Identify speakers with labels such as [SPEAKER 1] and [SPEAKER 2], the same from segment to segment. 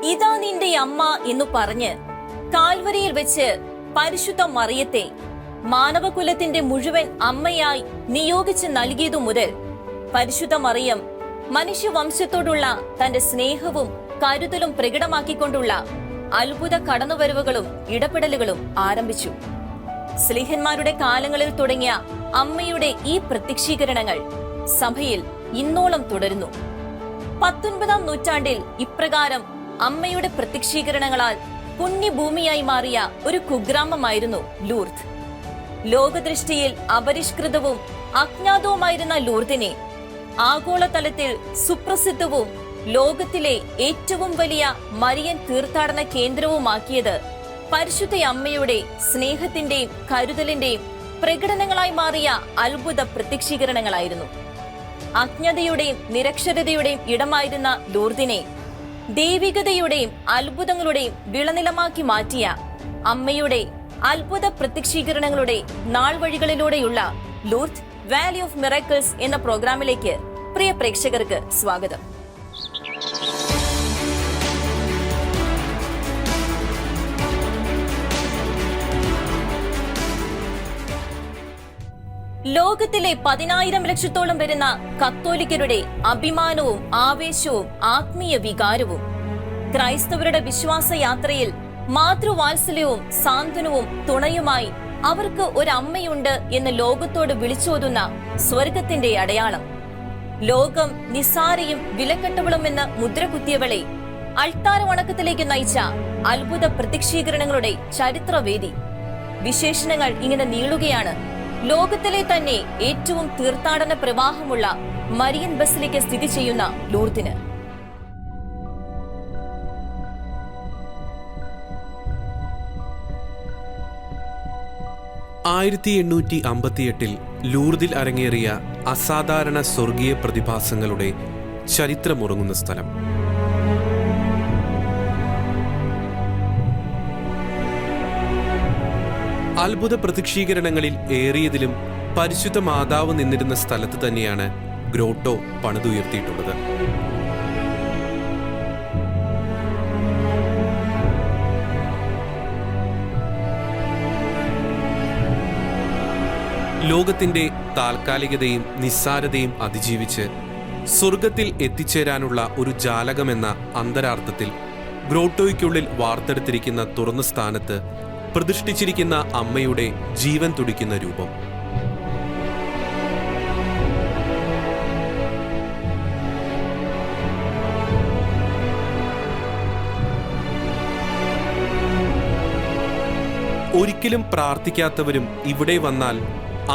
[SPEAKER 1] ഇതാ നിന്റെ അമ്മ എന്നു പറഞ്ഞ് കാൽവരിയിൽ വെച്ച് പരിശുദ്ധ മറിയത്തെ മാനവകുലത്തിന്റെ മുഴുവൻ അമ്മയായി നിയോഗിച്ച് നൽകിയതു മുതൽ പരിശുദ്ധ മറിയം മനുഷ്യവംശത്തോടുള്ള തന്റെ സ്നേഹവും കരുതലും പ്രകടമാക്കിക്കൊണ്ടുള്ള അത്ഭുത കടന്നുവരവുകളും ഇടപെടലുകളും ആരംഭിച്ചു. സ്ലീഹന്മാരുടെ കാലങ്ങളിൽ തുടങ്ങിയ അമ്മയുടെ ഈ പ്രത്യക്ഷീകരണങ്ങൾ സഭയിൽ ഇന്നോളം തുടരുന്നു. 19-ാം നൂറ്റാണ്ടിൽ ഇപ്രകാരം അമ്മയുടെ പ്രത്യക്ഷീകരണങ്ങളാൽ പുണ്യഭൂമിയായി മാറിയ ഒരു കുഗ്രാമമായിരുന്നു ലൂർദ്. ലോകദൃഷ്ടിയിൽ അപരിഷ്കൃതവും അജ്ഞാതവുമായിരുന്ന ലൂർദിനെ ആഗോളതലത്തിൽ സുപ്രസിദ്ധവും ലോകത്തിലെ ഏറ്റവും വലിയ മരിയൻ തീർത്ഥാടന കേന്ദ്രവുമാക്കിയത് പരിശുദ്ധ അമ്മയുടെ സ്നേഹത്തിന്റെയും കരുതലിന്റെയും പ്രകടനങ്ങളായി മാറിയ അത്ഭുത പ്രത്യക്ഷീകരണങ്ങളായിരുന്നു. അജ്ഞതയുടെയും നിരക്ഷരതയുടെയും ഇടമായിരുന്ന ലൂർദിനെ ദൈവികതയുടെയും അത്ഭുതങ്ങളുടെയും വിളനിലമാക്കി മാറ്റിയ അമ്മയുടെ അത്ഭുത പ്രത്യക്ഷീകരണങ്ങളുടെ നാൾവഴികളിലൂടെയുള്ള ലൂർദ് വാലി ഓഫ് മിറാക്കിൾസ് എന്ന പ്രോഗ്രാമിലേക്ക് പ്രിയ പ്രേക്ഷകർക്ക് സ്വാഗതം. ലോകത്തിലെ 10,000 ലക്ഷത്തോളം വരുന്ന കത്തോലിക്കരുടെ അഭിമാനവും ആവേശവും ആത്മീയ വികാരവും ക്രൈസ്തവരുടെ വിശ്വാസയാത്രയിൽ മാതൃവാത്സല്യവും സാന്ത്വനവും തുണയുമായി അവർക്ക് ഒരമ്മയുണ്ട് എന്ന് ലോകത്തോട് വിളിച്ചോതുന്ന സ്വർഗത്തിന്റെ അടയാളം. ലോകം നിസ്സാരയും വിലക്കെട്ടവളുമെന്ന് മുദ്രകുത്തിയവളെ അൾത്താര വണക്കത്തിലേക്ക് നയിച്ച അത്ഭുത പ്രത്യക്ഷീകരണങ്ങളുടെ ചരിത്രവേദി. വിശേഷണങ്ങൾ ഇങ്ങനെ നീളുകയാണ്. ലോകത്തിലെ തന്നെ ഏറ്റവും തീർത്ഥാടന പ്രവാഹമുള്ള മരിയൻ ബസിലിക്ക സ്ഥിതി ചെയ്യുന്ന ലൂർദിന്
[SPEAKER 2] 1858 ലൂർദിൽ അരങ്ങേറിയ അസാധാരണ സ്വർഗീയ പ്രതിഭാസങ്ങളുടെ ചരിത്രമുറങ്ങുന്ന സ്ഥലം. അത്ഭുത പ്രത്യക്ഷീകരണങ്ങളിൽ ഏറിയതിലും പരിശുദ്ധ മാതാവ് നിന്നിരുന്ന സ്ഥലത്ത് തന്നെയാണ് ഗ്രോട്ടോ പണിതുയർത്തിയിട്ടുള്ളത്. ലോകത്തിന്റെ താൽക്കാലികതയും നിസ്സാരതയും അതിജീവിച്ച് സ്വർഗത്തിൽ എത്തിച്ചേരാനുള്ള ഒരു ജാലകമെന്ന അന്തരാർത്ഥത്തിൽ ഗ്രോട്ടോയ്ക്കുള്ളിൽ വാർത്തെടുത്തിരിക്കുന്ന തുറന്ന സ്ഥാനത്ത് പ്രതിഷ്ഠിച്ചിരിക്കുന്ന അമ്മയുടെ ജീവൻ തുടിക്കുന്ന രൂപം. ഒരിക്കലും പ്രാർത്ഥിക്കാത്തവരും ഇവിടെ വന്നാൽ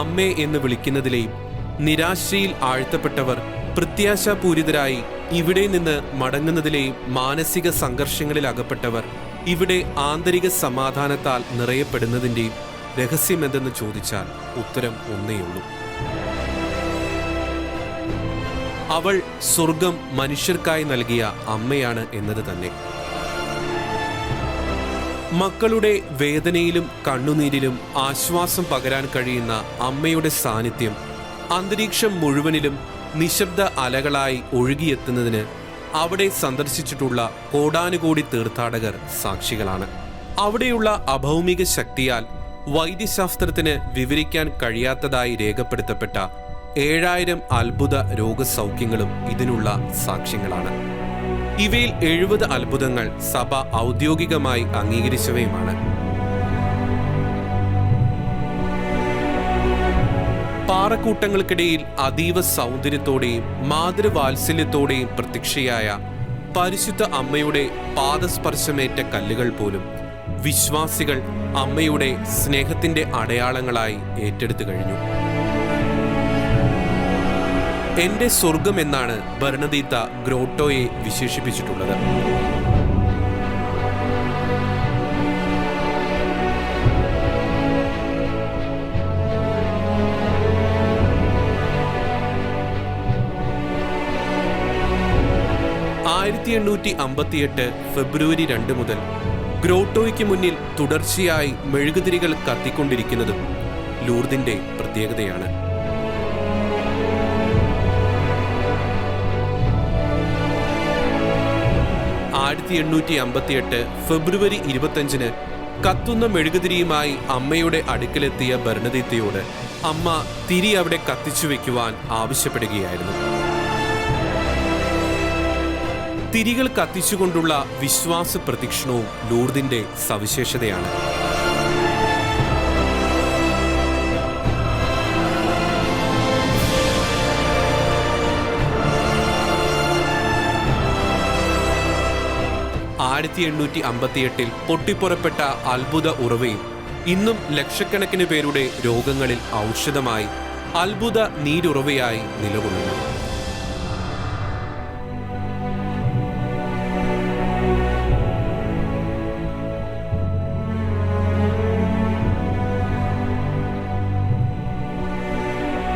[SPEAKER 2] അമ്മേ എന്ന് വിളിക്കുന്നതിലെയും നിരാശയിൽ ആഴ്ത്തപ്പെട്ടവർ പ്രത്യാശാപൂരിതരായി ഇവിടെ നിന്ന് മടങ്ങുന്നതിലെയും മാനസിക സംഘർഷങ്ങളിൽ അകപ്പെട്ടവർ ഇവിടെ ആന്തരിക സമാധാനത്താൽ നിറയപ്പെടുന്നതിൻ്റെയും രഹസ്യമെന്തെന്ന് ചോദിച്ചാൽ ഉത്തരം ഒന്നേയുള്ളൂ. അവൾ സ്വർഗം മനുഷ്യർക്കായി നൽകിയ അമ്മയാണ് എന്നത് തന്നെ. മക്കളുടെ വേദനയിലും കണ്ണുനീരിലും ആശ്വാസം പകരാൻ കഴിയുന്ന അമ്മയുടെ സാന്നിധ്യം അന്തരീക്ഷം മുഴുവനിലും നിശബ്ദ അലകളായി ഒഴുകിയെത്തുന്നതിന് അവിടെ സന്ദർശിച്ചിട്ടുള്ള കോടാനുകോടി തീർത്ഥാടകർ സാക്ഷികളാണ്. അവിടെയുള്ള അഭൗമിക ശക്തിയാൽ വൈദ്യശാസ്ത്രത്തിന് വിവരിക്കാൻ കഴിയാത്തതായി രേഖപ്പെടുത്തപ്പെട്ട 7000 അത്ഭുത രോഗസൗഖ്യങ്ങളും ഇതിനുള്ള സാക്ഷ്യങ്ങളാണ്. ഇവയിൽ 70 അത്ഭുതങ്ങൾ സഭ ഔദ്യോഗികമായി അംഗീകരിച്ചവയുമാണ്. പാറക്കൂട്ടങ്ങൾക്കിടയിൽ അതീവ സൗന്ദര്യത്തോടെയും മാതൃവാത്സല്യത്തോടെയും പ്രത്യക്ഷയായ പരിശുദ്ധ അമ്മയുടെ പാദസ്പർശമേറ്റ കല്ലുകൾ പോലും വിശ്വാസികൾ അമ്മയുടെ സ്നേഹത്തിന്റെ അടയാളങ്ങളായി ഏറ്റെടുത്തു കഴിഞ്ഞു. എന്റെ സ്വർഗം എന്നാണ് ബർണദീത്ത ഗ്രോട്ടോയെ വിശേഷിപ്പിച്ചിട്ടുള്ളത്. ഫെബ്രുവരി 2 മുതൽ ഗ്രോട്ടോയ്ക്ക് മുന്നിൽ തുടർച്ചയായി മെഴുകുതിരികൾ കത്തിക്കൊണ്ടിരിക്കുന്നതും ലൂർദിന്റെ പ്രത്യേകതയാണ്. 1858 ഫെബ്രുവരി 25 കത്തുന്ന മെഴുകുതിരിയുമായി അമ്മയുടെ അടുക്കലെത്തിയ ബർണദീത്തയോട് അമ്മ തിരി അവിടെ കത്തിച്ചു വെക്കുവാൻ ആവശ്യപ്പെടുകയായിരുന്നു. തിരികൾ കത്തിച്ചുകൊണ്ടുള്ള വിശ്വാസ പ്രദക്ഷിണവും ലൂർദിന്റെ സവിശേഷതയാണ്. ആയിരത്തി 1858 പൊട്ടിപ്പുറപ്പെട്ട അത്ഭുത ഉറവയും ഇന്നും ലക്ഷക്കണക്കിന് പേരുടെ രോഗങ്ങളിൽ ഔഷധമായി അത്ഭുത നീരുറവയായി നിലകൊള്ളുന്നു.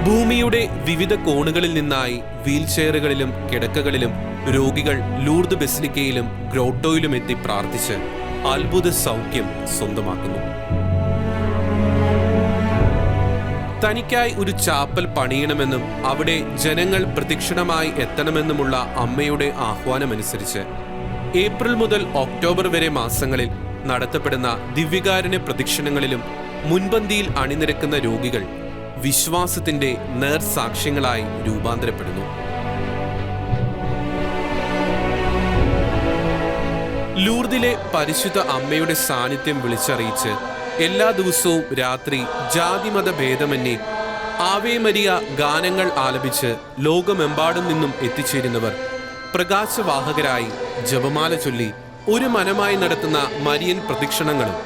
[SPEAKER 2] ഭൂമിയുടെ വിവിധ കോണുകളിൽ നിന്നായി വീൽചെയറുകളിലും കിടക്കകളിലും രോഗികൾ ലൂർദ് ബസിലിക്കയിലും ഗ്രോട്ടോയിലും എത്തി പ്രാർത്ഥിച്ച് അത്ഭുത സൗഖ്യം സ്വന്തമാക്കുന്നു. തനിക്കായി ഒരു ചാപ്പൽ പണിയണമെന്നും അവിടെ ജനങ്ങൾ പ്രദക്ഷിണമായി എത്തണമെന്നുമുള്ള അമ്മയുടെ ആഹ്വാനമനുസരിച്ച് ഏപ്രിൽ മുതൽ ഒക്ടോബർ വരെ മാസങ്ങളിൽ നടത്തപ്പെടുന്ന ദിവ്യകാരുണ്യ പ്രദക്ഷിണങ്ങളിലും മുൻപന്തിയിൽ അണിനിരക്കുന്ന രോഗികൾ വിശ്വാസത്തിന്റെ നേർസാക്ഷ്യങ്ങളായി രൂപാന്തരപ്പെടുന്നു. ലൂർദിലെ പരിശുദ്ധ അമ്മയുടെ സാന്നിധ്യം വിളിച്ചറിയിച്ച് എല്ലാ ദിവസവും രാത്രി ജാതിമത ഭേദമന്യേ ആവേ മരിയ ഗാനങ്ങൾ ആലപിച്ച് ലോകമെമ്പാടും നിന്നും എത്തിച്ചേരുന്നവർ പ്രകാശവാഹകരായി ജപമാല ചൊല്ലി ഒരു മനമായി നടത്തുന്ന മരിയൻ പ്രദക്ഷിണങ്ങളും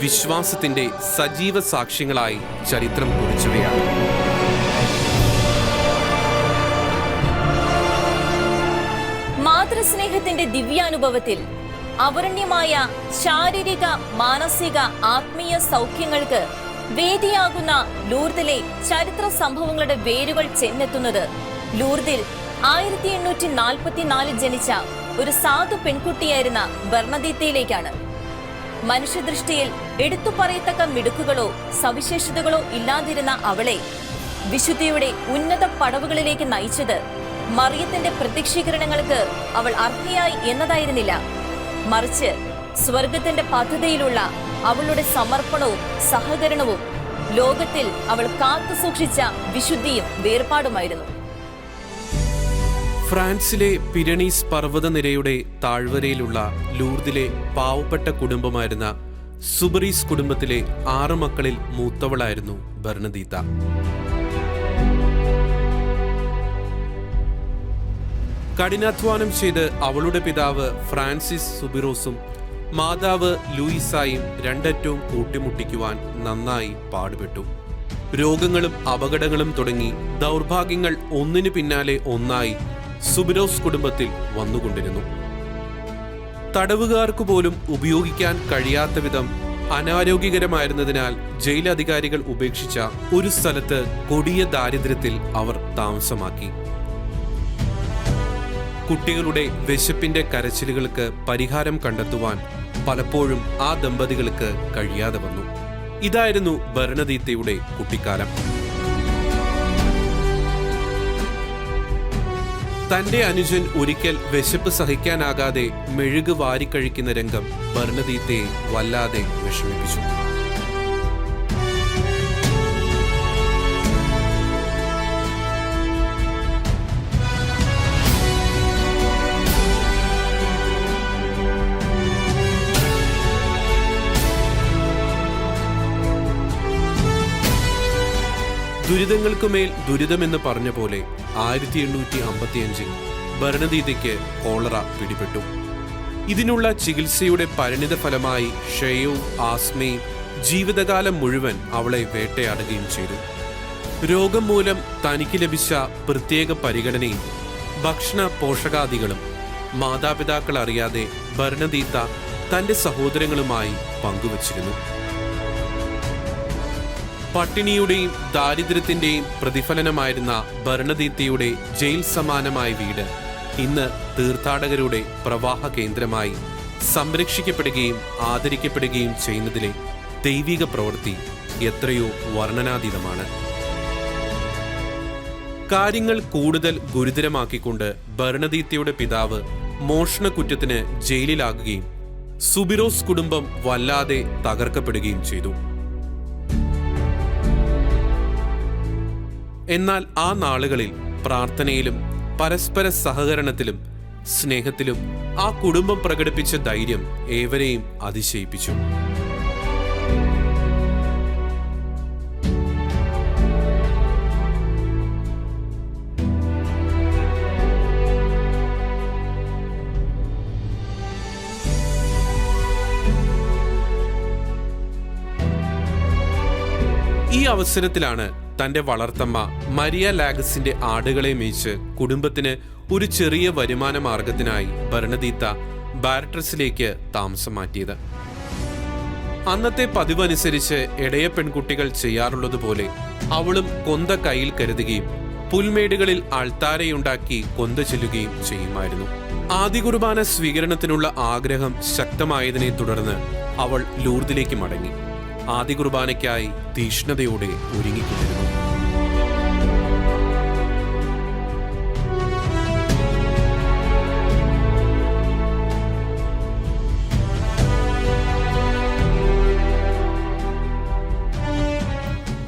[SPEAKER 2] വിശ്വാസത്തിന്റെ സജീവ സാക്ഷ്യങ്ങളായി ചരിത്രം കുറിച്ചവയാണ്.
[SPEAKER 1] മാതൃസ്നേഹത്തിന്റെ ദിവ്യാനുഭവത്തിൽ അവർണ്യമായ ശാരീരിക, മാനസിക, ആത്മീയ സൗഖ്യങ്ങൾക്ക് വേദിയാകുന്ന ലൂർദിലെ ചരിത്ര സംഭവങ്ങളുടെ വേരുകൾ ചെന്നെത്തുന്നത് ലൂർദിൽ 1844 ജനിച്ച ഒരു സാധു പെൺകുട്ടിയായിരുന്ന ബർണദീത്തയിലേക്കാണ്. മനുഷ്യദൃഷ്ടിയിൽ എടുത്തു പറയത്തക്ക മിടുക്കുകളോ സവിശേഷതകളോ ഇല്ലാതിരുന്ന അവളെ വിശുദ്ധിയുടെ ഉന്നത പടവുകളിലേക്ക് നയിച്ചത് മറിയത്തിന്റെ പ്രത്യക്ഷീകരണങ്ങൾക്ക് അവൾ അർഹയായി എന്നതായിരുന്നില്ല, മറിച്ച് സ്വർഗത്തിന്റെ പദ്ധതിയിലുള്ള അവളുടെ സമർപ്പണവും സഹകരണവും ലോകത്തിൽ അവൾ കാത്തു സൂക്ഷിച്ച വിശുദ്ധിയും വേർപാടുമായിരുന്നു.
[SPEAKER 2] ഫ്രാൻസിലെ പിരണീസ് പർവ്വതനിരയുടെ താഴ്വരയിലുള്ള ലൂർദിലെ പാവപ്പെട്ട കുടുംബമായിരുന്ന സുബറീസ് കുടുംബത്തിലെ 6 മക്കളിൽ മൂത്തവളായിരുന്നു ബർണദീത്ത. കഠിനാധ്വാനം ചെയ്ത് അവളുടെ പിതാവ് ഫ്രാൻസിസ് സുബിറോസും മാതാവ് ലൂയിസായും രണ്ടറ്റവും കൂട്ടിമുട്ടിക്കുവാൻ നന്നായി പാടുപെട്ടു. രോഗങ്ങളും അപകടങ്ങളും തുടങ്ങി ദൗർഭാഗ്യങ്ങൾ ഒന്നിനു പിന്നാലെ ഒന്നായി സുബിറോസ് കുടുംബത്തിൽ വന്നുകൊണ്ടിരുന്നു. തടവുകാർക്ക് പോലും ഉപയോഗിക്കാൻ കഴിയാത്ത വിധം അനാരോഗ്യകരമായിരുന്നതിനാൽ ജയിലധികാരികൾ ഉപേക്ഷിച്ച ഒരു സ്ഥലത്ത് കൊടിയ ദാരിദ്ര്യത്തിൽ അവർ താമസമാക്കി. കുട്ടികളുടെ വിശപ്പിന്റെ കരച്ചിലുകൾക്ക് പരിഹാരം കണ്ടെത്തുവാൻ പലപ്പോഴും ആ ദമ്പതികൾക്ക് കഴിയാതെ വന്നു. ഇതായിരുന്നു ബർണദീത്തയുടെ കുട്ടിക്കാലം. തന്റെ അനുജൻ ഒരിക്കൽ വിശപ്പ് സഹിക്കാനാകാതെ മെഴുക് വാരിക്കഴിക്കുന്ന രംഗം ബർണദീത്തയെ വല്ലാതെ വിഷമിപ്പിച്ചു. ദുരിതങ്ങൾക്കുമേൽ ദുരിതമെന്ന് പറഞ്ഞ പോലെ 1855 ബർണദീത്തയ്ക്ക് കോളറ പിടിപെട്ടു. ഇതിനുള്ള ചികിത്സയുടെ പരിണിത ഫലമായി ക്ഷയവും ആസ്മയും ജീവിതകാലം മുഴുവൻ അവളെ വേട്ടയാടുകയും ചെയ്തു. രോഗം മൂലം തനിക്ക് ലഭിച്ച പ്രത്യേക പരിഗണനയും ഭക്ഷണ പോഷകാദികളും മാതാപിതാക്കൾ അറിയാതെ ബർണദീത്ത തന്റെ സഹോദരങ്ങളുമായി പങ്കുവച്ചിരുന്നു. പട്ടിണിയുടെയും ദാരിദ്ര്യത്തിന്റെയും പ്രതിഫലനമായിരുന്ന ബർണദീത്തയുടെ ജയിൽ സമാനമായ വീട് ഇന്ന് തീർത്ഥാടകരുടെ പ്രവാഹ കേന്ദ്രമായി സംരക്ഷിക്കപ്പെടുകയും ആദരിക്കപ്പെടുകയും ചെയ്യുന്നതിലെ ദൈവിക പ്രവൃത്തി എത്രയോ വർണ്ണനാതീതമാണ്. കാര്യങ്ങൾ കൂടുതൽ ഗുരുതരമാക്കിക്കൊണ്ട് ബർണദീത്തയുടെ പിതാവ് മോഷണക്കുറ്റത്തിന് ജയിലിലാകുകയും സുബിറോസ് കുടുംബം വല്ലാതെ തകർക്കപ്പെടുകയും ചെയ്തു. എന്നാൽ ആ നാളുകളിൽ പ്രാർത്ഥനയിലും പരസ്പര സഹകരണത്തിലും സ്നേഹത്തിലും ആ കുടുംബം പ്രകടിപ്പിച്ച ധൈര്യം ഏവരെയും അതിശയിപ്പിച്ചു. ഈ അവസരത്തിലാണ് തന്റെ വളർത്തമ്മ മരിയ ലാഗസിന്റെ ആടുകളെ മേയിച്ച് കുടുംബത്തിന് ഒരു ചെറിയ വരുമാന മാർഗത്തിനായി ബെർണദീത്ത ബാരട്രസിലേക്ക് താമസം മാറ്റിയത്. അന്നത്തെ പതിവനുസരിച്ച് ഇടയ പെൺകുട്ടികൾ ചെയ്യാറുള്ളതുപോലെ അവളും കൊന്ത കയ്യിൽ കരുതുകയും പുൽമേടുകളിൽ അൾത്താരയുണ്ടാക്കി കൊന്ത ചെല്ലുകയും ചെയ്യുമായിരുന്നു. ആദ്യ കുർബാന സ്വീകരണത്തിനുള്ള ആഗ്രഹം ശക്തമായതിനെ തുടർന്ന് അവൾ ലൂർദിലേക്ക് മടങ്ങി ആദ്യ കുർബാനയ്ക്കായി തീഷ്ണതയോടെ ഒരുങ്ങിക്കൊണ്ടിരുന്നു.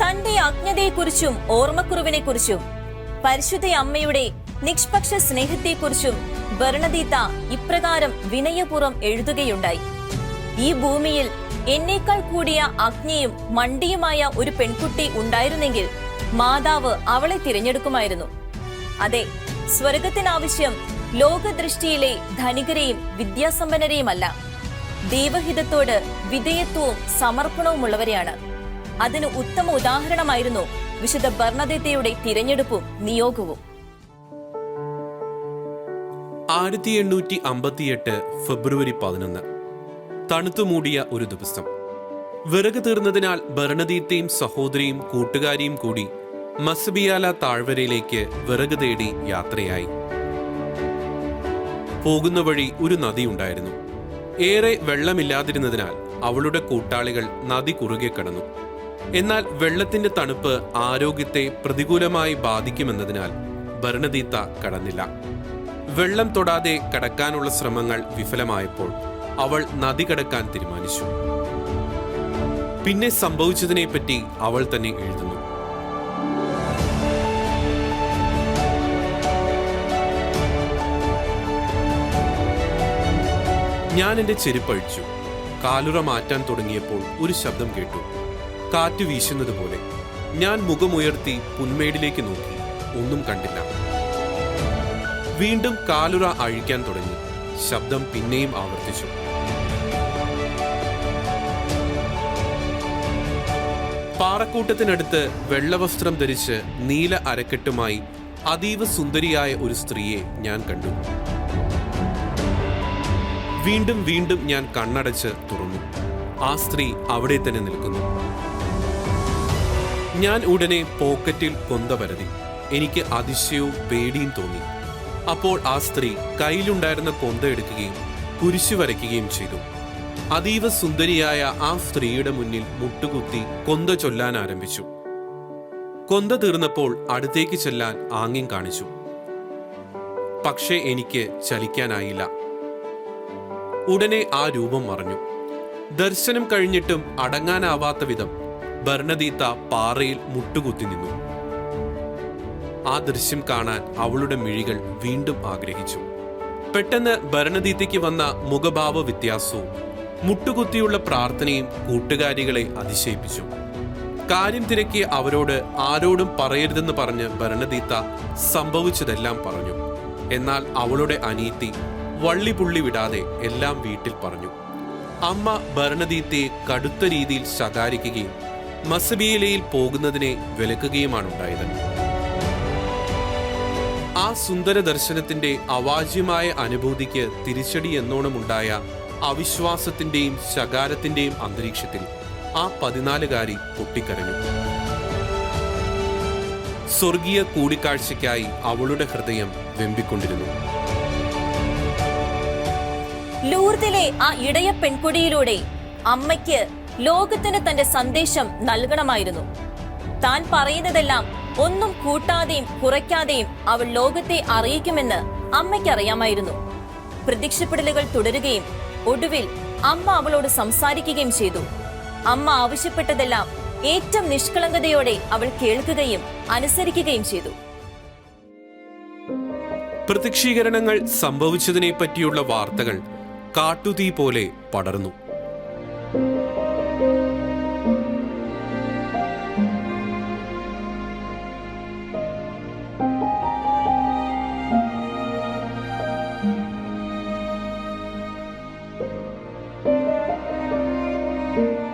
[SPEAKER 1] തന്റെ അജ്ഞതയെക്കുറിച്ചും ഓർമ്മക്കുറവിനെക്കുറിച്ചും പരിശുദ്ധ അമ്മയുടെ നിഷ്പക്ഷ സ്നേഹത്തെക്കുറിച്ചും ബെർണദീത്ത ഇപ്രകാരം വിനയപൂർവ്വം എഴുതുകയുണ്ടായി. ഈ ഭൂമിയിൽ എന്നേക്കാൾ കൂടിയ അജ്ഞയും മണ്ടിയുമായ ഒരു പെൺകുട്ടി ഉണ്ടായിരുന്നെങ്കിൽ മാതാവ് അവളെ തിരഞ്ഞെടുക്കുമായിരുന്നു. അതെ, സ്വർഗത്തിനാവശ്യം ലോകദൃഷ്ടിയിലെ ധനികരെയും വിദ്യാസമ്പന്നരെയുമല്ല, ദൈവഹിതത്തോട് വിധേയത്വവും സമർപ്പണവുമുള്ളവരെയാണ്. അതിന് ഉത്തമ ഉദാഹരണമായിരുന്നു വിശുദ്ധ ബെർണദീത്തയുടെ തിരഞ്ഞെടുപ്പും നിയോഗവും.
[SPEAKER 2] 1858 ഫെബ്രുവരി 11 തണുത്തുമൂടിയ ഒരു ദിവസം. വിറക് തീർന്നതിനാൽ ബെർണദീത്തയും സഹോദരിയും കൂട്ടുകാരിയും കൂടി മസബിയാല താഴ്വരയിലേക്ക് വിറക് തേടി യാത്രയായി. പോകുന്ന വഴി ഒരു നദിയുണ്ടായിരുന്നു. ഏറെ വെള്ളമില്ലാതിരുന്നതിനാൽ അവളുടെ കൂട്ടാളികൾ നദി കുറുകെ കടന്നു. എന്നാൽ വെള്ളത്തിന്റെ തണുപ്പ് ആരോഗ്യത്തെ പ്രതികൂലമായി ബാധിക്കുമെന്നതിനാൽ ബെർണദീത്ത കടന്നില്ല. വെള്ളം തൊടാതെ കടക്കാനുള്ള ശ്രമങ്ങൾ വിഫലമായപ്പോൾ അവൾ നദി കടക്കാൻ തീരുമാനിച്ചു. പിന്നെ സംഭവിച്ചതിനെപ്പറ്റി അവൾ തന്നെ എഴുതുന്നു. ഞാൻ എന്റെ ചെരുപ്പഴിച്ചു. കാലുറ മാറ്റാൻ തുടങ്ങിയപ്പോൾ ഒരു ശബ്ദം കേട്ടു, കാറ്റ് വീശുന്നത് പോലെ. ഞാൻ മുഖമുയർത്തി പുൽമേടിലേക്ക് നോക്കി, ഒന്നും കണ്ടില്ല. വീണ്ടും കാലുറ അഴിക്കാൻ തുടങ്ങി. ശബ്ദം പിന്നെയും ആവർത്തിച്ചു. പാറക്കൂട്ടത്തിനടുത്ത് വെള്ളവസ്ത്രം ധരിച്ച് നീല അരക്കെട്ടുമായി അതീവ സുന്ദരിയായ ഒരു സ്ത്രീയെ ഞാൻ കണ്ടു. വീണ്ടും വീണ്ടും ഞാൻ കണ്ണടച്ച് തുറന്നു. ആ സ്ത്രീ അവിടെ തന്നെ നിൽക്കുന്നു. ഞാൻ ഉടനെ പോക്കറ്റിൽ കൊന്ത പരതി. എനിക്ക് അതിശയവും പേടിയും തോന്നി. അപ്പോൾ ആ സ്ത്രീ കയ്യിലുണ്ടായിരുന്ന കൊന്ത എടുക്കുകയും കുരിശു വരയ്ക്കുകയും ചെയ്തു. അതീവ സുന്ദരിയായ ആ സ്ത്രീയുടെ മുന്നിൽ മുട്ടുകുത്തി കൊന്ത ചൊല്ലാൻ ആരംഭിച്ചു. കൊന്ത തീർന്നപ്പോൾ അടുത്തേക്ക് ചെല്ലാൻ ആംഗ്യം കാണിച്ചു. പക്ഷേ എനിക്ക് ചലിക്കാനായില്ല. ഉടനെ ആ രൂപം മറഞ്ഞു. ദർശനം കഴിഞ്ഞിട്ടും അടങ്ങാനാവാത്ത വിധം ബെർണദീത്ത പാറയിൽ മുട്ടുകുത്തി നിന്നു. ആ ദൃശ്യം കാണാൻ അവളുടെ മിഴികൾ വീണ്ടും ആഗ്രഹിച്ചു. പെട്ടെന്ന് ബെർണദീത്തയ്ക്ക് വന്ന മുഖഭാവ വ്യത്യാസവും മുട്ടുകുത്തിയുള്ള പ്രാർത്ഥനയും കൂട്ടുകാരികളെ അതിശയിപ്പിച്ചു. കാര്യം തിരക്കിയ അവരോട് ആരോടും പറയരുതെന്ന് പറഞ്ഞ് ബെർണദീത്ത സംഭവിച്ചതെല്ലാം പറഞ്ഞു. എന്നാൽ അവളുടെ അനിയത്തി വള്ളിപുള്ളി വിടാതെ എല്ലാം വീട്ടിൽ പറഞ്ഞു. അമ്മ ബെർണദീത്തയെ കടുത്ത രീതിയിൽ ശകാരിക്കുകയും മസബിയലയിൽ പോകുന്നതിനെ വിലക്കുകയുമാണുണ്ടായത്. ആ സുന്ദര ദർശനത്തിന്റെ അവാച്യമായ അനുഭൂതിക്ക് തിരിച്ചടി എന്നോണമുണ്ടായ അവിശ്വാസത്തിന്റെയും ശകാരത്തിന്റെയും അന്തരീക്ഷത്തിൽ ആ 14-കാരി പൊട്ടിക്കരഞ്ഞു. സ്വർഗീയ കൂടിക്കാഴ്ചയ്ക്കായി അവളുടെ ഹൃദയം വെമ്പിക്കൊണ്ടിരുന്നു.
[SPEAKER 1] ലൂർദിലെ ആ ഇടയ പെൺകുടിയിലൂടെ അമ്മയ്ക്ക് ലോകത്തിന് തന്റെ സന്ദേശം നൽകണമായിരുന്നു. താൻ പറയുന്നതെല്ലാം ഒന്നും കൂട്ടാതെയും കുറയ്ക്കാതെയും അവൾ ലോകത്തെ അറിയിക്കുമെന്ന് അമ്മയ്ക്കറിയാമായിരുന്നു. പ്രത്യക്ഷപ്പെടലുകൾ തുടരുകയും ഒടുവിൽ അമ്മ അവളോട് സംസാരിക്കുകയും ചെയ്തു. അമ്മ ആവശ്യപ്പെട്ടതെല്ലാം ഏറ്റവും നിഷ്കളങ്കതയോടെ അവൾ കേൾക്കുകയും അനുസരിക്കുകയും ചെയ്തു.
[SPEAKER 2] പ്രത്യക്ഷീകരണങ്ങൾ സംഭവിച്ചതിനെ പറ്റിയുള്ള വാർത്തകൾ കാട്ടുതീ പോലെ പടർന്നു.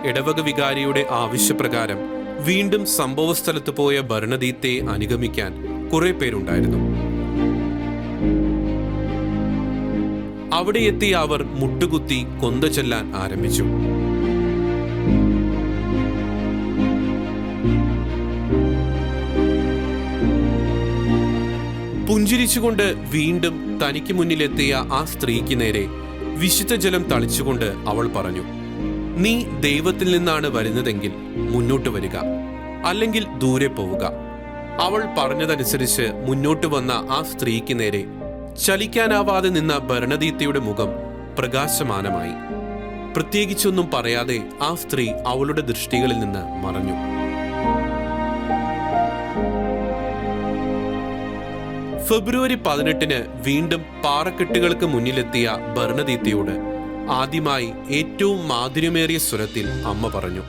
[SPEAKER 2] ഇടവക വികാരിയുടെ ആവശ്യപ്രകാരം വീണ്ടും സംഭവസ്ഥലത്ത് പോയ ബർണദീത്തെ അനുഗമിക്കാൻ കുറെ പേരുണ്ടായിരുന്നു. അവിടെ എത്തി അവർ മുട്ടുകുത്തി കൊന്ത ചൊല്ലാൻ ആരംഭിച്ചു. പുഞ്ചിരിച്ചുകൊണ്ട് വീണ്ടും തനിക്ക് മുന്നിലെത്തിയ ആ സ്ത്രീക്ക് നേരെ വിശുദ്ധ ജലം തളിച്ചുകൊണ്ട് അവൾ പറഞ്ഞു, നീ ദൈവത്തിൽ നിന്നാണ് വരുന്നതെങ്കിൽ മുന്നോട്ട് വരിക, അല്ലെങ്കിൽ ദൂരെ പോവുക. അവൾ പറഞ്ഞതനുസരിച്ച് മുന്നോട്ട് വന്ന ആ സ്ത്രീക്ക് നേരെ ചലിക്കാനാവാതെ നിന്ന ബർണദീത്തയുടെ മുഖം പ്രകാശമാനമായി. പ്രത്യേകിച്ചൊന്നും പറയാതെ ആ സ്ത്രീ അവളുടെ ദൃഷ്ടികളിൽ നിന്ന് മറഞ്ഞു. ഫെബ്രുവരി 18 വീണ്ടും പാറക്കെട്ടുകൾക്ക് മുന്നിലെത്തിയ ബർണദീത്തയോട് ആദ്യമായി ഏറ്റവും മാധുര്യമേറിയ സ്വരത്തിൽ അമ്മ പറഞ്ഞു,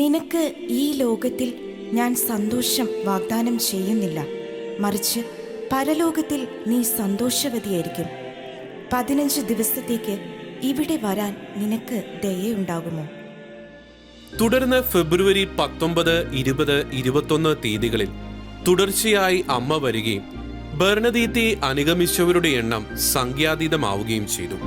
[SPEAKER 3] നിനക്ക് ഈ ലോകത്തിൽ ഞാൻ സന്തോഷം വാഗ്ദാനം ചെയ്യുന്നില്ല, മറിച്ച് പരലോകത്തിൽ നീ സന്തോഷവതിയായിരിക്കും. 15 ദിവസത്തേക്ക് ഇവിടെ വരാൻ നിനക്ക് ദയയുണ്ടാകുമോ?
[SPEAKER 2] തുടർന്ന് ഫെബ്രുവരി 19, 20, 21 തീയതികളിൽ തുടർച്ചയായി അമ്മ വരികയും ബർണദീത്തയെ അനുഗമിച്ചവരുടെ എണ്ണം സംഖ്യാതീതമാവുകയും ചെയ്തു.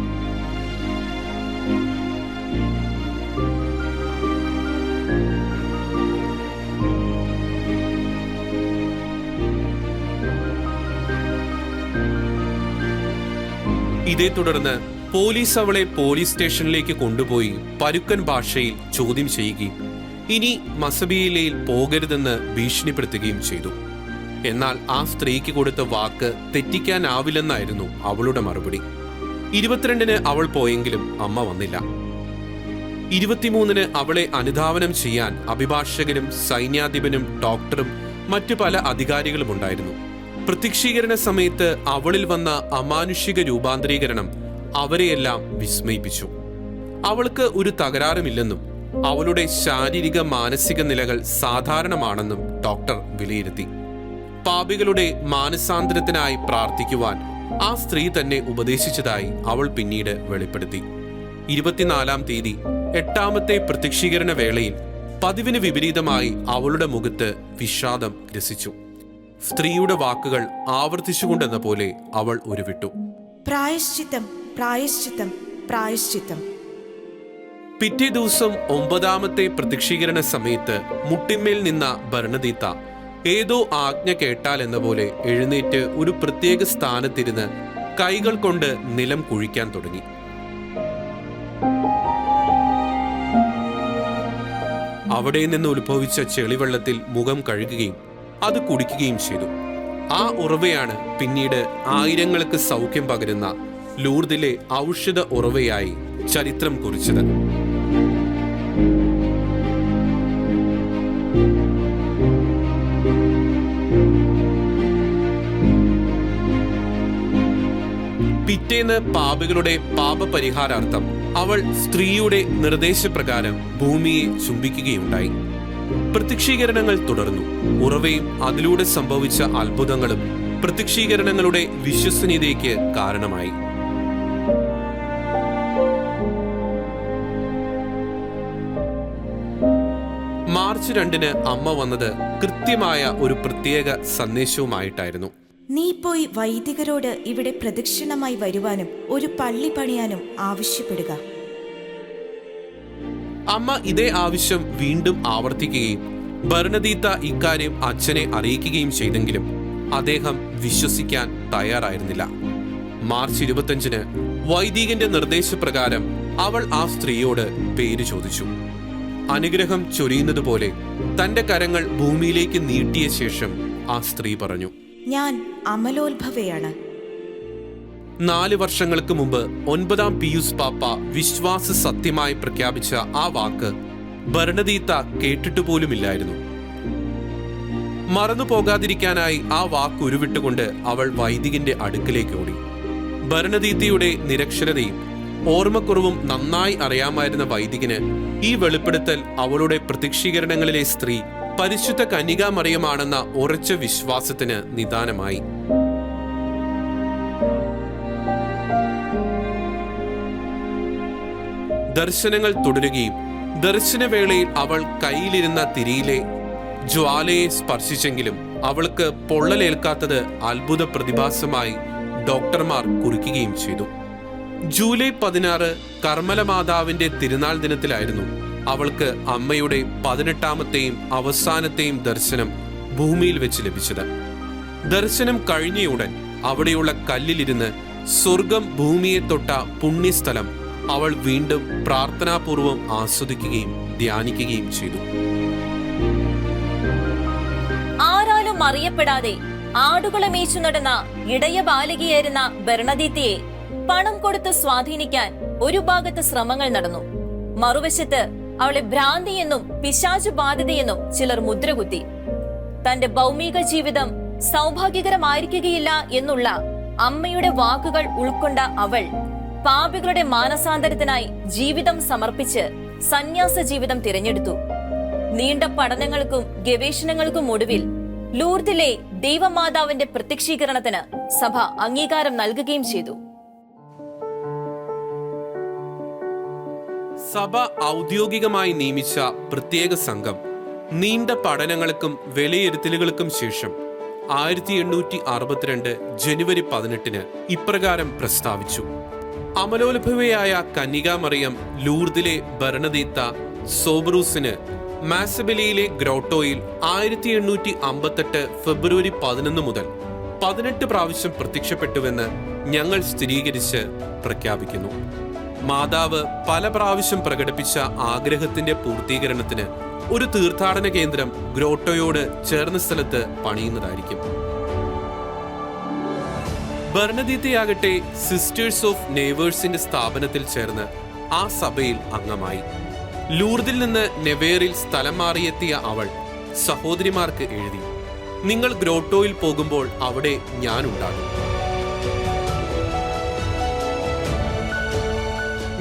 [SPEAKER 2] ഇതേ തുടർന്ന് പോലീസ് അവളെ പോലീസ് സ്റ്റേഷനിലേക്ക് കൊണ്ടുപോയി പരുക്കൻ ഭാഷയിൽ ചോദ്യം ചെയ്യുകയും ഇനി മസബിയയിൽ പോകരുതെന്ന് ഭീഷണിപ്പെടുത്തുകയും ചെയ്തു. എന്നാൽ ആ സ്ത്രീക്ക് കൊടുത്ത വാക്ക് തെറ്റിക്കാനാവില്ലെന്നായിരുന്നു അവളുടെ മറുപടി. 22 അവൾ പോയെങ്കിലും അമ്മ വന്നില്ല. 23 അവളെ അനുധാവനം ചെയ്യാൻ അഭിഭാഷകനും സൈന്യാധിപനും ഡോക്ടറും മറ്റു പല അധികാരികളും ഉണ്ടായിരുന്നു. പ്രത്യക്ഷീകരണ സമയത്ത് അവളിൽ വന്ന അമാനുഷിക രൂപാന്തരീകരണം അവരെയെല്ലാം വിസ്മയിപ്പിച്ചു. അവൾക്ക് ഒരു തകരാറുമില്ലെന്നും അവളുടെ ശാരീരിക മാനസിക നിലകൾ സാധാരണമാണെന്നും ഡോക്ടർ വിലയിരുത്തി. പാപികളുടെ മാനസാന്തരത്തിനായി പ്രാർത്ഥിക്കുവാൻ ആ സ്ത്രീ തന്നെ ഉപദേശിച്ചതായി അവൾ പിന്നീട് വെളിപ്പെടുത്തി. 24-ാം തീയതി 8ാമത്തെ പ്രത്യക്ഷീകരണ വേളയിൽ പതിവിന് വിപരീതമായി അവളുടെ മുഖത്ത് വിഷാദം ഗ്രസിച്ചു. സ്ത്രീയുടെ വാക്കുകൾ ആവർത്തിച്ചുകൊണ്ടെന്ന പോലെ അവൾ ഉരുവിട്ടു,
[SPEAKER 3] പ്രായശ്ചിത്തം, പ്രായശ്ചിത്തം, പ്രായശ്ചിത്തം.
[SPEAKER 2] പിറ്റേ ദിവസം 9ാമത്തെ പ്രത്യക്ഷീകരണ സമയത്ത് മുട്ടിന്മേൽ നിന്ന ബർണദീത്ത ഏതോ ആജ്ഞ കേട്ടാൽ എന്ന പോലെ എഴുന്നേറ്റ് ഒരു പ്രത്യേക സ്ഥാനത്തിരുന്ന് കൈകൾ കൊണ്ട് നിലം കുഴിക്കാൻ തുടങ്ങി. അവിടെ നിന്ന് ഉത്ഭവിച്ച ചെളിവെള്ളത്തിൽ മുഖം കഴുകുകയും അത് കുടിക്കുകയും ചെയ്തു. ആ ഉറവയാണ് പിന്നീട് ആയിരങ്ങൾക്ക് സൗഖ്യം പകരുന്ന ലൂർദിലെ ഔഷധ ഉറവയായി ചരിത്രം കുറിച്ചത്. പിറ്റേന്ന് പാപികളുടെ പാപപരിഹാരാർത്ഥം അവൾ സ്ത്രീയുടെ നിർദ്ദേശപ്രകാരം ഭൂമിയെ ചുംബിക്കുകയുണ്ടായി. പ്രത്യക്ഷീകരണങ്ങൾ തുടർന്നു. ഉറവയും അതിലൂടെ സംഭവിച്ച അത്ഭുതങ്ങളും പ്രത്യക്ഷീകരണങ്ങളുടെ വിശ്വസനീയതയ്ക്ക് കാരണമായി. മാർച്ച് 2 അമ്മ വന്നത് കൃത്യമായ ഒരു പ്രത്യേക സന്ദേശവുമായിട്ടായിരുന്നു.
[SPEAKER 3] നീ പോയി വൈദികരോട് ഇവിടെ പ്രദക്ഷിണമായി വരുവാനും ഒരു പള്ളി പണിയാനും ആവശ്യപ്പെടുക.
[SPEAKER 2] അമ്മ ഇതേ ആവശ്യം വീണ്ടും ആവർത്തിക്കുകയും ബർണദീത്ത ഇക്കാര്യം അച്ഛനെ അറിയിക്കുകയും ചെയ്തെങ്കിലും അദ്ദേഹം വിശ്വസിക്കാൻ തയ്യാറായിരുന്നില്ല. മാർച്ച് 25 വൈദികന്റെ നിർദ്ദേശപ്രകാരം അവൾ ആ സ്ത്രീയോട് പേര് ചോദിച്ചു. അനുഗ്രഹം ചൊരിയുന്നത് പോലെ തന്റെ കരങ്ങൾ ഭൂമിയിലേക്ക് നീട്ടിയ ശേഷം ആ സ്ത്രീ പറഞ്ഞു,
[SPEAKER 3] ഞാൻ അമലോത്ഭവയാണ്.
[SPEAKER 2] 4 വർഷങ്ങൾക്ക് മുമ്പ് 9-ാം പിയൂസ് പാപ്പ വിശ്വാസ സത്യമായി പ്രഖ്യാപിച്ച ആ വാക്ക് ബർണദീത്ത കേട്ടിട്ടുപോലുമില്ലായിരുന്നു. മറന്നു പോകാതിരിക്കാനായി ആ വാക്ക് ഉരുവിട്ടുകൊണ്ട് അവൾ വൈദികന്റെ അടുക്കലേക്ക് ഓടി. ബർണദീത്തയുടെ നിരക്ഷരതയും ഓർമ്മക്കുറവും നന്നായി അറിയാമായിരുന്ന വൈദികന് ഈ വെളിപ്പെടുത്തൽ അവളുടെ പ്രത്യക്ഷീകരണങ്ങളിലെ സ്ത്രീ പരിശുദ്ധ കന്യകാമറിയമാണെന്ന ഉറച്ച വിശ്വാസത്തിന് നിദാനമായി. ദർശനങ്ങൾ തുടരുകയും ദർശനവേളയിൽ അവൾ കയ്യിലിരുന്ന തിരിയിലെ ജ്വാലയെ സ്പർശിച്ചെങ്കിലും അവൾക്ക് പൊള്ളലേൽക്കാത്തത് അത്ഭുത പ്രതിഭാസമായി ഡോക്ടർമാർ കുറിക്കുകയും ചെയ്തു. ജൂലൈ 16 കർമ്മലമാതാവിന്റെ തിരുനാൾ ദിനത്തിലായിരുന്നു അവൾക്ക് അമ്മയുടെ 18ാമത്തെയും അവസാനത്തെയും ദർശനം ഭൂമിയിൽ വെച്ച് ലഭിച്ചത്. ദർശനം കഴിഞ്ഞയുടൻ അവിടെയുള്ള കല്ലിലിരുന്ന് സ്വർഗം ഭൂമിയെ തൊട്ട പുണ്യസ്ഥലം അവൾ വീണ്ടും പ്രാർത്ഥനാപൂർവം ആസ്വദിക്കുകയും ധ്യാനിക്കുകയും ചെയ്തു.
[SPEAKER 1] ആരാലും അറിയപ്പെടാതെ ആടുകളെ മേച്ചു നടന്ന ഇടയ ബാലികയായിരുന്ന ബർണദീത്തയെ പണം കൊടുത്ത് സ്വാധീനിക്കാൻ ഒരു ഭാഗത്ത് ശ്രമങ്ങൾ നടന്നു. മറുവശത്ത് അവളെ ഭ്രാന്തിയെന്നും പിശാചു ബാധിതയെന്നും ചിലർ മുദ്രകുത്തി. തന്റെ ഭൗമിക ജീവിതം സൗഭാഗ്യകരമായിരിക്കുകയില്ല എന്നുള്ള അമ്മയുടെ വാക്കുകൾ ഉൾക്കൊണ്ട അവൾ പാപികളുടെ മാനസാന്തരത്തിനായി ജീവിതം സമർപ്പിച്ച് സന്യാസ ജീവിതം തിരഞ്ഞെടുത്തു. നീണ്ട പഠനങ്ങൾക്കും ഗവേഷണങ്ങൾക്കും ഒടുവിൽ ലൂർദിലെ ദൈവമാതാവിന്റെ പ്രത്യക്ഷീകരണത്തിന് സഭ അംഗീകാരം നൽകുകയും ചെയ്തു.
[SPEAKER 2] സഭ ഔദ്യോഗികമായി നിയമിച്ച പ്രത്യേക സംഘം നീണ്ട പഠനങ്ങൾക്കും വിലയിരുത്തലുകൾക്കും ശേഷം 1862 ജനുവരി 18 ഇപ്രകാരം പ്രസ്താവിച്ചു: അമലോത്ഭവയായ കന്യകാമറിയം ലൂർദിലെ ബർണദീത്ത സോബ്രൂസിന് മാസബലിയിലെ ഗ്രോട്ടോയിൽ 1858 ഫെബ്രുവരി 11 മുതൽ 18 പ്രാവശ്യം പ്രത്യക്ഷപ്പെട്ടുവെന്ന് ഞങ്ങൾ സ്ഥിരീകരിച്ച് പ്രഖ്യാപിക്കുന്നു. മാതാവ് പല പ്രാവശ്യം പ്രകടിപ്പിച്ച ആഗ്രഹത്തിന്റെ പൂർത്തീകരണത്തിന് ഒരു തീർത്ഥാടന കേന്ദ്രം ഗ്രോട്ടോയോട് ചേർന്ന സ്ഥലത്ത് പണിയുന്നതായിരിക്കും. ബർണദീത്തയാകട്ടെ സിസ്റ്റേഴ്സ് ഓഫ് നെയ്വേഴ്സിന്റെ സ്ഥാപനത്തിൽ ചേർന്ന് ആ സഭയിൽ അംഗമായി. ലൂർദിൽ നിന്ന് നെവേറിൽ സ്ഥലം മാറിയെത്തിയ അവൾ സഹോദരിമാർക്ക് എഴുതി: നിങ്ങൾ ഗ്രോട്ടോയിൽ പോകുമ്പോൾ അവിടെ ഞാനുണ്ടാകും.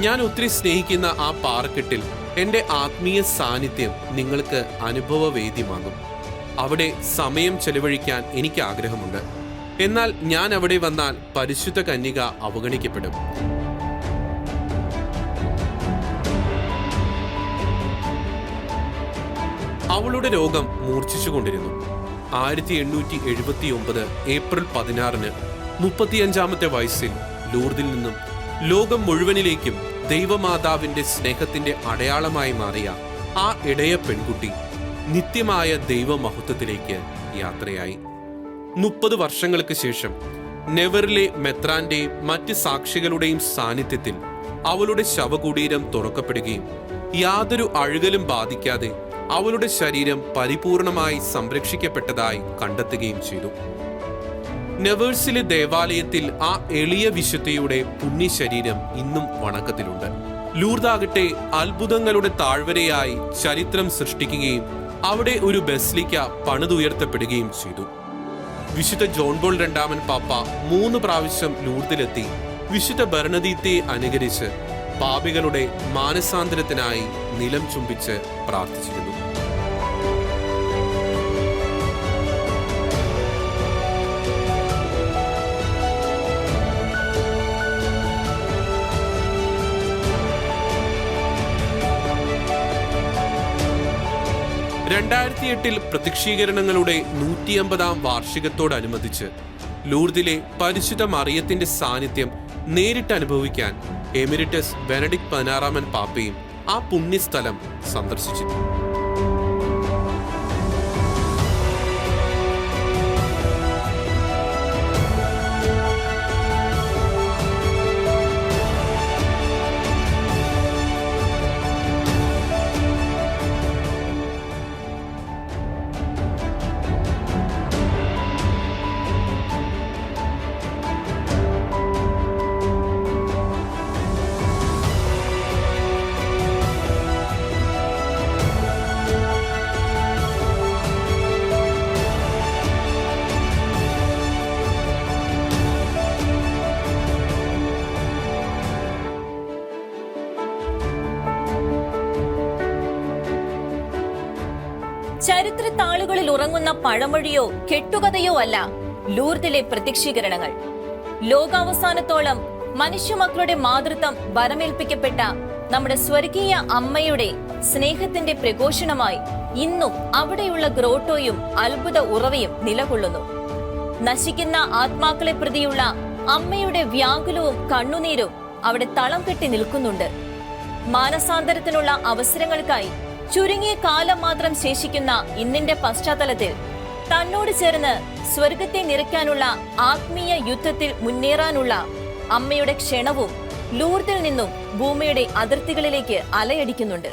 [SPEAKER 2] ഞാൻ ഒത്തിരി സ്നേഹിക്കുന്ന ആ പാറക്കെട്ടിൽ എൻ്റെ ആത്മീയ സാന്നിധ്യം നിങ്ങൾക്ക് അനുഭവവേദ്യമാകും. അവിടെ സമയം ചെലവഴിക്കാൻ എനിക്ക് ആഗ്രഹമുണ്ട്. എന്നാൽ ഞാൻ അവിടെ വന്നാൽ പരിശുദ്ധ കന്യക അവഗണിക്കപ്പെടും. അവളുടെ രോഗം മൂർച്ഛിച്ചുകൊണ്ടിരുന്നു. 1879 ഏപ്രിൽ 16 35ാമത്തെ വയസ്സിൽ ലൂർദിൽ നിന്നും ലോകം മുഴുവനിലേക്കും ദൈവമാതാവിന്റെ സ്നേഹത്തിന്റെ അടയാളമായി മാറിയ ആ ഇടയ പെൺകുട്ടി നിത്യമായ ദൈവമഹത്വത്തിലേക്ക് യാത്രയായി. 30 വർഷങ്ങൾക്ക് ശേഷം നെവറിലെ മെത്രാന്റെയും മറ്റ് സാക്ഷികളുടെയും സാന്നിധ്യത്തിൽ അവളുടെ ശവകുടീരം തുറക്കപ്പെടുകയും യാതൊരു അഴുകലും ബാധിക്കാതെ അവളുടെ ശരീരം പരിപൂർണമായി സംരക്ഷിക്കപ്പെട്ടതായി കണ്ടെത്തുകയും ചെയ്തു. നെവേഴ്സിലെ ദേവാലയത്തിൽ ആ എളിയ വിശുദ്ധയുടെ പുണ്യശരീരം ഇന്നും വണക്കത്തിലുണ്ട്. ലൂർദാകട്ടെ അത്ഭുതങ്ങളുടെ താഴ്വരയായി ചരിത്രം സൃഷ്ടിക്കുകയും അവിടെ ഒരു ബസിലിക്ക പണിതുയർത്തപ്പെടുകയും ചെയ്തു. വിശുദ്ധ ജോൺ പോൾ രണ്ടാമൻ പാപ്പ 3 പ്രാവശ്യം ലൂർദിലെത്തി വിശുദ്ധ ബർണദീത്തയെ അനുകരിച്ച് പാപികളുടെ മാനസാന്തരത്തിനായി നിലം ചുംബിച്ച് പ്രാർത്ഥിച്ചിരുന്നു. ൽ പ്രത്യക്ഷീകരണങ്ങളുടെ 150ാം വാർഷികത്തോടനുബന്ധിച്ച് ലൂർദിലെ പരിശുദ്ധ മറിയത്തിന്റെ സാന്നിധ്യം നേരിട്ട് അനുഭവിക്കാൻ എമിരിറ്റസ് ബെനഡിക്ട് 16 പാപ്പയും ആ പുണ്യസ്ഥലം സന്ദർശിച്ചു.
[SPEAKER 1] ചരിത്ര താളുകളിൽ ഉറങ്ങുന്ന പഴമൊഴിയോ കെട്ടുകഥയോ അല്ല ലൂർദിലെ പ്രത്യക്ഷീകരണങ്ങൾ. ലോകാവസാനത്തോളം മനുഷ്യമക്കളുടെ മാതൃത്വം വരമേൽപ്പിക്കപ്പെട്ട നമ്മുടെ സ്വർഗീയ അമ്മയുടെ സ്നേഹത്തിന്റെ പ്രഘോഷണമായി ഇന്നും അവിടെയുള്ള ഗ്രോട്ടോയും അത്ഭുത ഉറവയും നിലകൊള്ളുന്നു. നശിക്കുന്ന ആത്മാക്കളെ പ്രതിയുള്ള അമ്മയുടെ വ്യാകുലവും കണ്ണുനീരും അവിടെ തളം കെട്ടി നിൽക്കുന്നുണ്ട്. മാനസാന്തരത്തിനുള്ള അവസരങ്ങൾക്കായി ചുരുങ്ങിയ കാലം മാത്രം ശേഷിക്കുന്ന ഇന്നിന്റെ പശ്ചാത്തലത്തിൽ തന്നോട് ചേർന്ന് സ്വർഗത്തെ നിറയ്ക്കാനുള്ള ആത്മീയ യുദ്ധത്തിൽ മുന്നേറാനുള്ള അമ്മയുടെ ക്ഷണവും ലൂർദിൽ നിന്നും ഭൂമിയുടെ അതിർത്തികളിലേക്ക് അലയടിക്കുന്നുണ്ട്.